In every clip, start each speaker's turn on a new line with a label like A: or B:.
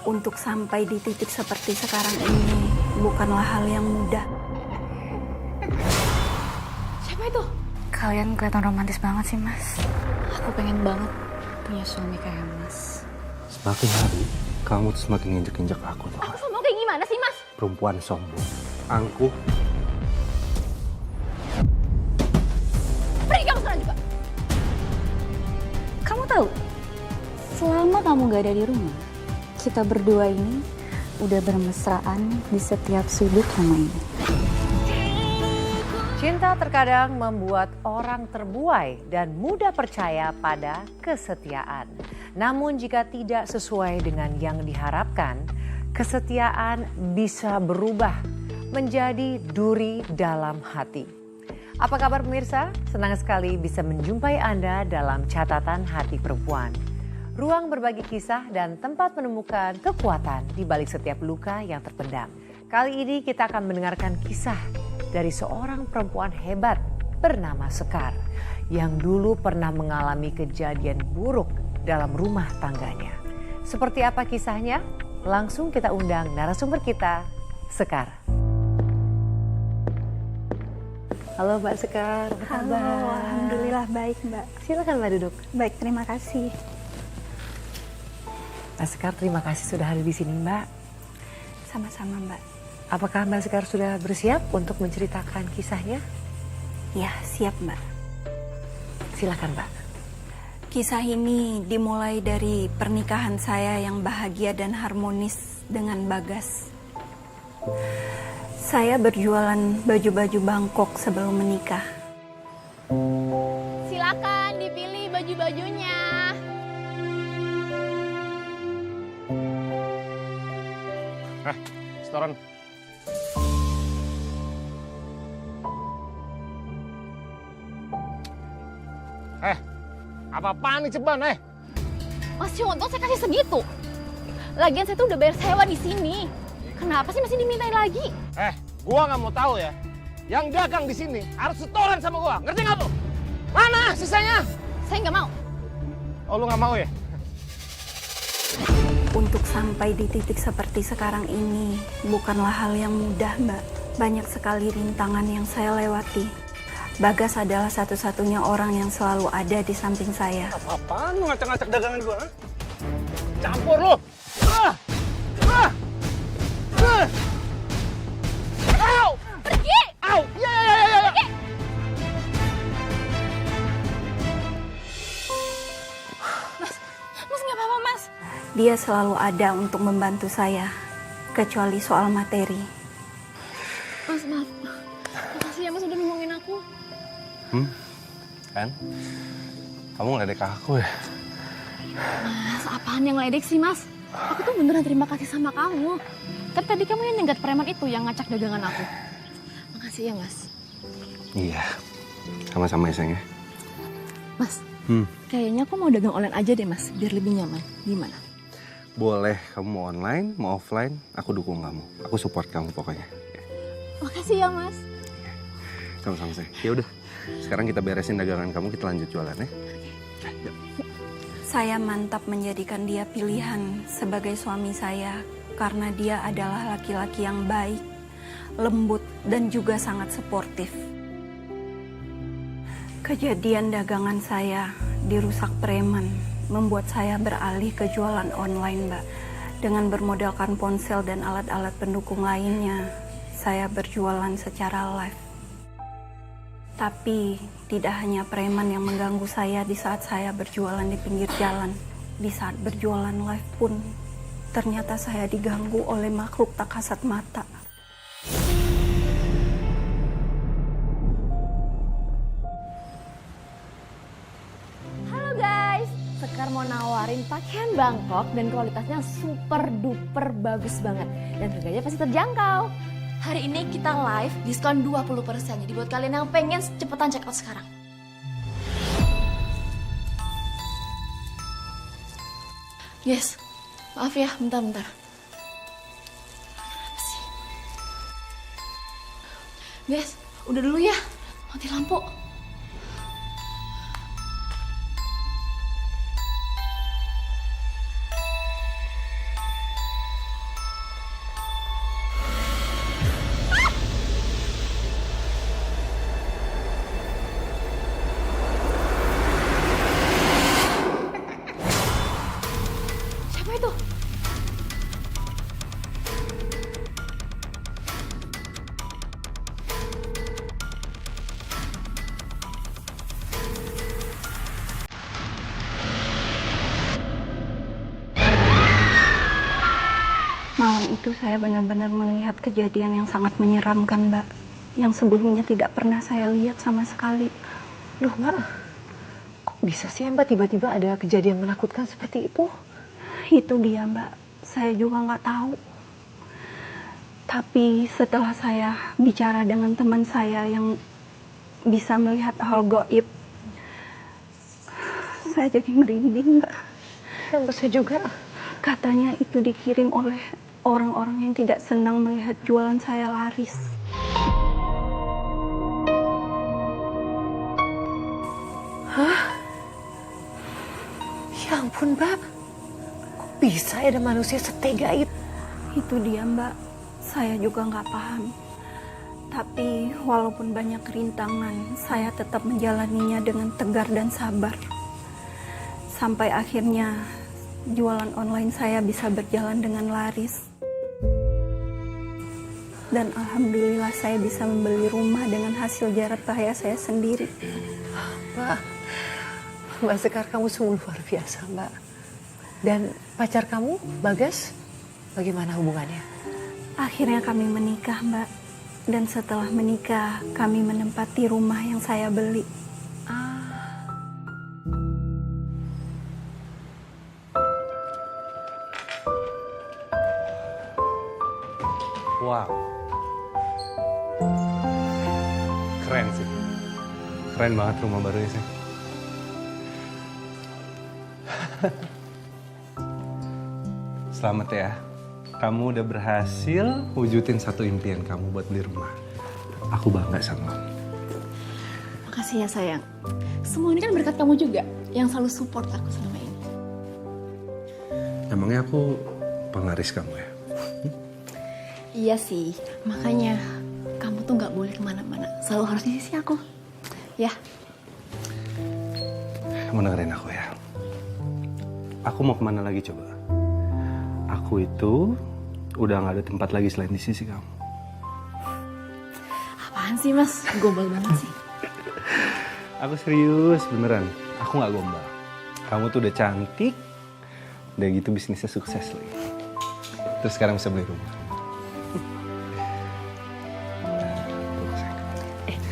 A: Untuk sampai di titik seperti sekarang ini bukanlah hal yang mudah.
B: Siapa itu?
C: Kalian kelihatan romantis banget sih, Mas.
B: Aku pengen banget punya suami kayak Mas.
D: Semakin hari, kamu tuh semakin injek-injek aku tuh.
B: Aku sombong kayak gimana sih, Mas?
D: Perempuan sombong, angkuh.
B: Pergi kamu sana juga.
C: Kamu tahu, selama kamu gak ada di rumah, kita berdua ini udah bermesraan di setiap sudut rumah ini.
E: Cinta terkadang membuat orang terbuai dan mudah percaya pada kesetiaan. Namun jika tidak sesuai dengan yang diharapkan, kesetiaan bisa berubah menjadi duri dalam hati. Apa kabar pemirsa? Senang sekali bisa menjumpai Anda dalam catatan hati perempuan. Ruang berbagi kisah dan tempat menemukan kekuatan di balik setiap luka yang terpendam. Kali ini kita akan mendengarkan kisah dari seorang perempuan hebat bernama Sekar yang dulu pernah mengalami kejadian buruk dalam rumah tangganya. Seperti apa kisahnya? Langsung kita undang narasumber kita, Sekar. Halo Mbak Sekar, apa
A: Halo,
E: kabar?
A: alhamdulillah baik Mbak.
E: Silakan Mbak duduk.
A: Baik, terima kasih.
E: Mbak Sekar, terima kasih sudah hadir di sini Mbak.
A: Sama-sama Mbak.
E: Apakah Mbak Sekar sudah bersiap untuk menceritakan kisahnya?
A: Ya, siap Mbak.
E: Silakan Mbak.
A: Kisah ini dimulai dari pernikahan saya yang bahagia dan harmonis dengan Bagas. Saya berjualan baju-baju Bangkok sebelum menikah.
B: Silakan dipilih baju-bajunya.
D: Setoran. Apa-apaan nih ceban,
B: Mas Contoh saya kasih segitu. Lagian saya tuh udah bayar sewa di sini. Kenapa sih masih dimintain lagi?
D: Gua nggak mau tahu ya. Yang dagang di sini harus setoran sama gua, ngerti nggak lu? Mana sisanya?
B: Saya nggak mau.
D: Oh, lu nggak mau ya?
A: Untuk sampai di titik seperti sekarang ini bukanlah hal yang mudah Mbak. Banyak sekali rintangan yang saya lewati. Bagas adalah satu-satunya orang yang selalu ada di samping saya.
D: Apa-apaan lu ngacak-ngacak dagangan gua? Campur lu! Ah! Ah! Ah! Au!
B: Pergi!
D: Au! Ya!
B: Mas nggak apa-apa, Mas.
A: Dia selalu ada untuk membantu saya, kecuali soal materi.
B: Mas, maaf. Makasih ya Mas udah nolongin aku.
D: Kan? Kamu ngeledek aku ya?
B: Mas, apaan yang ledek sih, Mas? Aku tuh beneran terima kasih sama kamu. Kan tadi kamu yang nyegat preman itu yang ngacak dagangan aku. Makasih ya, Mas.
D: Iya. Sama-sama ya, sayang ya.
B: Mas, kayaknya aku mau dagang online aja deh, Mas. Biar lebih nyaman. Gimana?
D: Boleh, kamu mau online, mau offline, aku dukung kamu. Aku support kamu pokoknya.
B: Makasih ya, Mas.
D: Sama-sama sayang. Ya udah, sekarang kita beresin dagangan kamu, kita lanjut jualan ya. Yuk.
A: Saya mantap menjadikan dia pilihan sebagai suami saya karena dia adalah laki-laki yang baik, lembut, dan juga sangat suportif. Kejadian dagangan saya dirusak preman membuat saya beralih ke jualan online, Mbak. Dengan bermodalkan ponsel dan alat-alat pendukung lainnya, saya berjualan secara live. Tapi tidak hanya preman yang mengganggu saya di saat saya berjualan di pinggir jalan. Di saat berjualan live pun, ternyata saya diganggu oleh makhluk tak kasat mata.
B: Halo guys, Sekar mau nawarin pakaian Bangkok dan kualitasnya super duper bagus banget. Dan harganya pasti terjangkau. Hari ini kita live diskon 20%. Jadi buat kalian yang pengen cepetan check out sekarang. Yes, maaf ya, bentar. Guys, udah dulu ya, mati lampu.
A: itu saya benar-benar melihat kejadian yang sangat menyeramkan, Mbak. Yang sebelumnya tidak pernah saya lihat sama sekali.
E: Loh Mbak, kok bisa sih Mbak tiba-tiba ada kejadian menakutkan seperti itu?
A: Itu dia, Mbak. Saya juga nggak tahu. Tapi setelah saya bicara dengan teman saya yang bisa melihat hal gaib, saya jadi merinding, Mbak.
E: Yang saya juga.
A: Katanya itu dikirim oleh orang-orang yang tidak senang melihat jualan saya laris.
E: Ya ampun Mbak, kok bisa ada manusia setega itu?
A: Itu dia, Mbak. Saya juga nggak paham. Tapi walaupun banyak rintangan, saya tetap menjalaninya dengan tegar dan sabar. Sampai akhirnya jualan online saya bisa berjalan dengan laris. Dan alhamdulillah saya bisa membeli rumah dengan hasil jerih payah saya sendiri.
E: Mbak Sekar, kamu sungguh luar biasa Mbak. Dan pacar kamu, Bagas, bagaimana hubungannya?
A: Akhirnya kami menikah, Mbak. Dan setelah menikah, kami menempati rumah yang saya beli.
D: Wow. Keren sih. Keren banget rumah barunya sih. Selamat ya. Kamu udah berhasil wujudin satu impian kamu buat beli rumah. Aku bangga sama kamu.
B: Makasih ya sayang. Semua ini kan berkat kamu juga yang selalu support aku selama ini.
D: Emangnya aku penglaris kamu ya?
B: Iya sih, makanya kamu tuh nggak boleh kemana-mana. Selalu harus di sisi aku. Ya,
D: Kamu dengerin aku ya. Aku mau kemana lagi coba? Aku itu udah gak ada tempat lagi selain di sisi kamu.
B: apaan sih mas? Gombal banget sih.
D: Aku serius, beneran. Aku gak gombal. Kamu tuh udah cantik, udah gitu bisnisnya sukses lagi. Terus sekarang bisa beli rumah.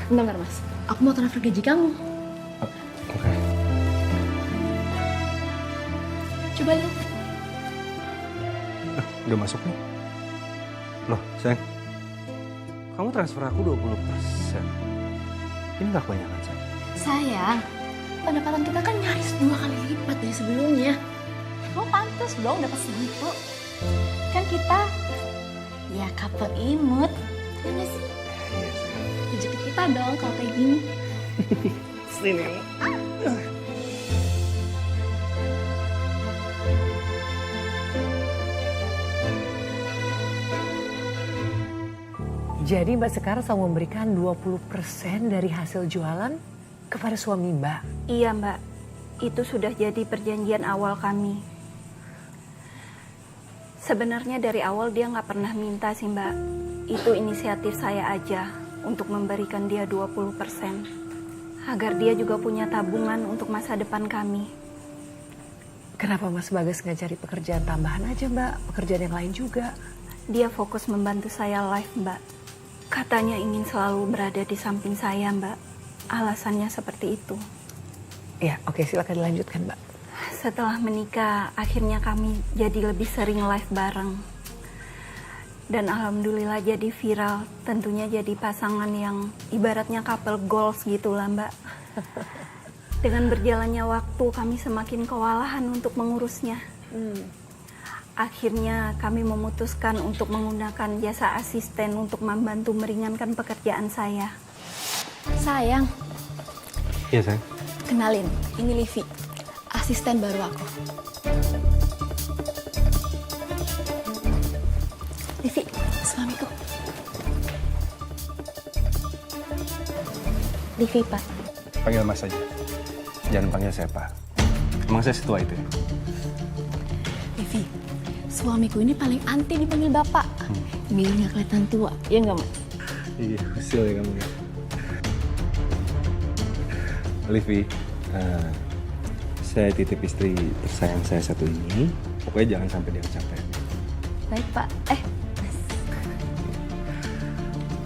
B: Bentar mas, aku mau transfer gaji kamu.
D: Oke.
B: Coba lihat.
D: Udah masuk nih. Loh, sayang. Kamu transfer aku 20%. Ini gak kebanyakan, sayang.
B: Sayang, pendapatan kita kan nyaris 2 kali lipat dari sebelumnya. Kamu pantas dong dapat segitu. Kan kita, ya couple imut. Ya nggak sih?
D: Iya, sayang.
B: Rezeki kita dong kalau kayak gini.
D: Sini.
E: Jadi Mbak Sekar selalu memberikan 20% dari hasil jualan kepada suami Mbak.
A: Iya, Mbak. Itu sudah jadi perjanjian awal kami. Sebenarnya dari awal dia nggak pernah minta sih, Mbak. Itu inisiatif saya aja untuk memberikan dia 20%. Agar dia juga punya tabungan untuk masa depan kami.
E: Kenapa Mas Bagas nggak cari pekerjaan tambahan aja Mbak? Pekerjaan yang lain juga.
A: Dia fokus membantu saya live, Mbak. Katanya ingin selalu berada di samping saya, Mbak. Alasannya seperti itu.
E: Ya, oke, silakan dilanjutkan Mbak.
A: Setelah menikah, akhirnya kami jadi lebih sering live bareng. Dan alhamdulillah jadi viral. Tentunya jadi pasangan yang ibaratnya couple goals gitu lah, Mbak. Dengan berjalannya waktu, kami semakin kewalahan untuk mengurusnya. Akhirnya kami memutuskan untuk menggunakan jasa asisten untuk membantu meringankan pekerjaan saya.
B: Sayang,
D: Iya, sayang.
B: kenalin, ini Livi, asisten baru aku. Livi, suamiku.
C: Livi, Pak.
D: Panggil Mas aja. Jangan panggil saya Pak. Emang saya setua itu ya?
B: Livi, suamiku ini paling anti dipanggil bapak. Biar nggak kelihatan tua, ya nggak mas?
D: Iya, usil ya kamu ya. Livi, saya titip istri tersayang saya satu ini. Pokoknya jangan sampai dia kecapean.
C: Baik, Pak. Mas.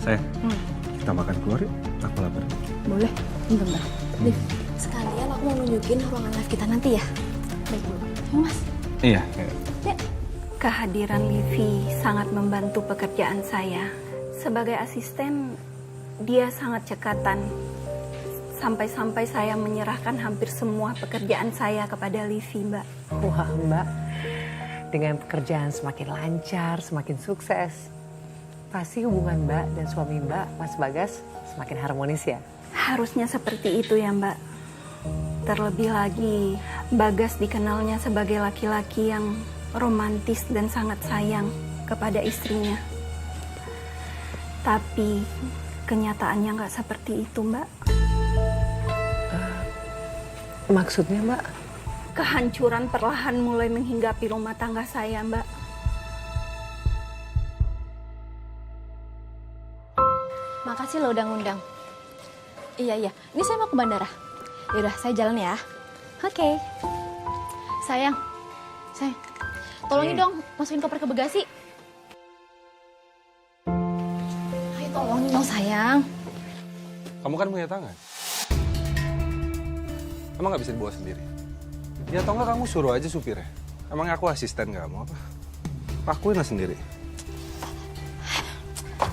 D: Sayang, kita makan keluar yuk. Aku lapar.
C: Boleh. Bentar.
B: Liv, sekalian aku mau nunjukin ruangan live kita nanti ya. Baik, Bu. Yuk, Mas.
D: Iya.
A: Kehadiran Livi sangat membantu pekerjaan saya. Sebagai asisten, dia sangat cekatan. Sampai-sampai saya menyerahkan hampir semua pekerjaan saya kepada Livi, Mbak.
E: Wah Mbak, dengan pekerjaan semakin lancar, semakin sukses, pasti hubungan Mbak dan suami Mbak, Mas Bagas, semakin harmonis ya?
A: Harusnya seperti itu ya, Mbak. Terlebih lagi, Bagas dikenalnya sebagai laki-laki yang romantis dan sangat sayang kepada istrinya. Tapi kenyataannya nggak seperti itu, Mbak.
E: Maksudnya Mbak?
A: Kehancuran perlahan mulai menghinggapi rumah tangga saya, Mbak.
B: Makasih lo udah ngundang. Iya. Ini saya mau ke bandara. Yaudah, saya jalan ya. Oke. Sayang. Tolongin dong, masukin koper ke bagasi. Ayo tolongin dong, sayang.
D: Kamu kan punya tangan. Emang nggak bisa dibawa sendiri? Ya atau nggak kamu suruh aja supirnya. Emang aku asisten kamu apa? Lakuin lah sendiri.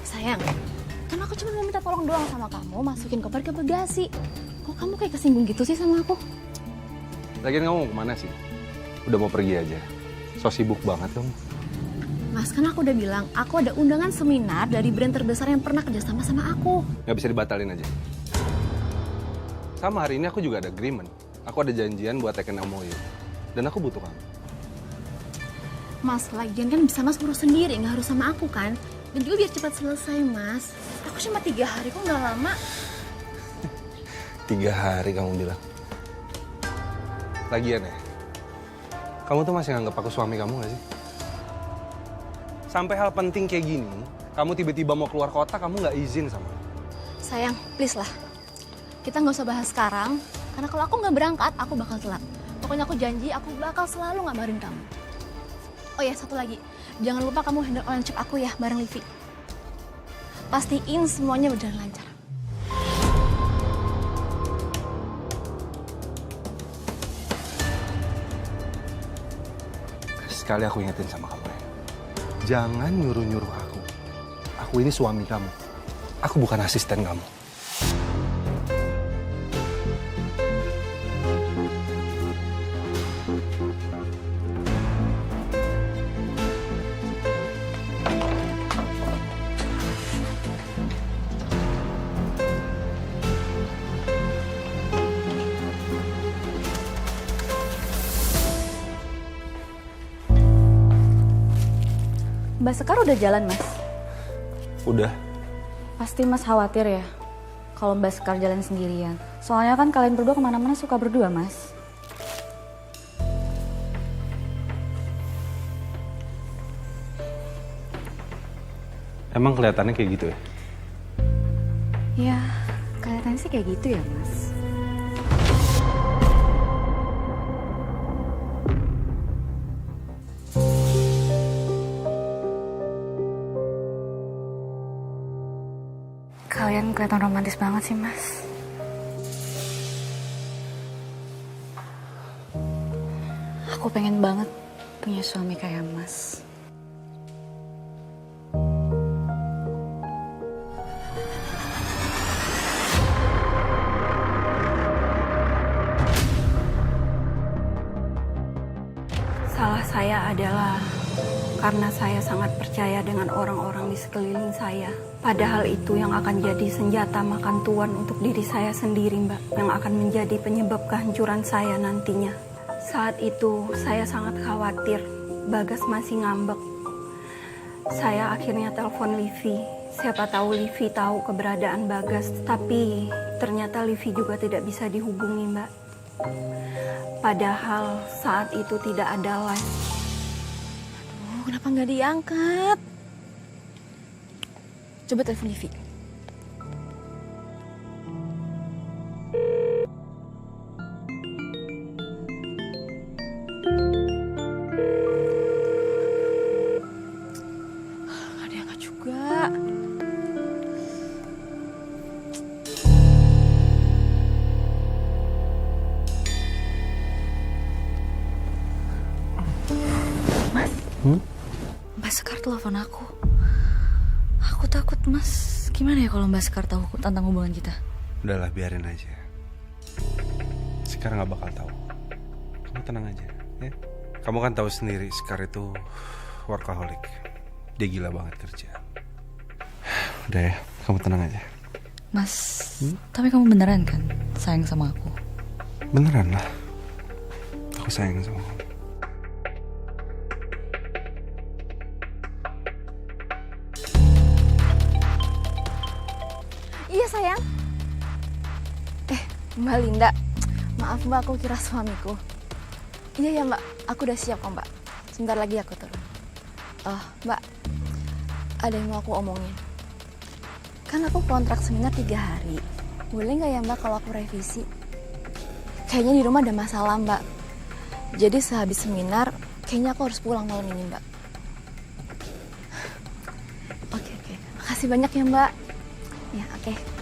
B: Sayang, kan aku cuma mau minta tolong doang sama kamu, masukin koper ke bagasi. Kok kamu kayak kesinggung gitu sih sama aku?
D: Lagian kamu mau kemana sih? Udah mau pergi aja. So sibuk banget kamu.
B: Mas, kan aku udah bilang, aku ada undangan seminar dari brand terbesar yang pernah kerjasama sama aku.
D: Nggak bisa dibatalin aja. Sama hari ini aku juga ada agreement. Aku ada janjian buat taken MOU. Dan aku butuh kamu.
B: Mas, lagian kan bisa Mas urus sendiri, nggak harus sama aku kan? Dan juga biar cepat selesai, Mas. Aku cuma 3 hari, kok nggak lama?
D: 3 hari kamu bilang. Lagian ya, kamu tuh masih nganggap aku suami kamu gak sih? Sampai hal penting kayak gini, kamu tiba-tiba mau keluar kota, kamu nggak izin sama aku.
B: Sayang, please lah. Kita nggak usah bahas sekarang, karena kalau aku nggak berangkat, aku bakal telat. Pokoknya aku janji, aku bakal selalu ngabarin kamu. Oh ya, satu lagi. Jangan lupa kamu handle online shop aku ya, bareng Livi. Pastiin semuanya berjalan lancar.
D: Sekali aku ingetin sama kamu ya. Jangan nyuruh-nyuruh aku. Aku ini suami kamu. Aku bukan asisten kamu.
C: Mbak Sekar udah jalan, Mas?
D: Udah.
C: Pasti Mas khawatir ya kalau Mbak Sekar jalan sendirian. Soalnya kan kalian berdua kemana-mana suka berdua, Mas.
D: Emang kelihatannya kayak gitu ya?
C: Ya, kelihatannya sih kayak gitu ya, Mas. Kalian kelihatan romantis banget sih, Mas. Aku pengen banget punya suami kayak Mas.
A: Salah saya adalah karena saya sangat percaya dengan orang-orang di sekeliling saya. Padahal itu yang akan jadi senjata makan tuan untuk diri saya sendiri, Mbak. Yang akan menjadi penyebab kehancuran saya nantinya. Saat itu saya sangat khawatir Bagas masih ngambek. Saya akhirnya telepon Livi. Siapa tahu Livi tahu keberadaan Bagas. Tapi ternyata Livi juga tidak bisa dihubungi, Mbak. Padahal saat itu tidak ada live.
B: Kenapa nggak diangkat? Coba telepon Livi.
C: Sekar telepon aku. Aku takut Mas. Gimana ya kalau Mbak Sekar tahu tentang hubungan kita?
D: Udahlah, biarin aja. Sekar nggak bakal tahu. Kamu tenang aja, ya. Kamu kan tahu sendiri, Sekar itu workaholic. Dia gila banget kerja. Udah ya, kamu tenang aja.
C: Mas, tapi kamu beneran kan sayang sama aku?
D: Beneran lah. Aku sayang sama kamu.
B: Iya sayang. Mbak Linda, maaf Mbak, aku kira suamiku. Iya ya Mbak, aku udah siap kok Mbak. Sebentar lagi aku turun. Oh Mbak, ada yang mau aku omongin. Kan aku kontrak seminar 3 hari. Boleh nggak ya Mbak kalau aku revisi? Kayaknya di rumah ada masalah Mbak. Jadi sehabis seminar, kayaknya aku harus pulang malam ini Mbak. Oke. Makasih banyak ya Mbak. Ya oke.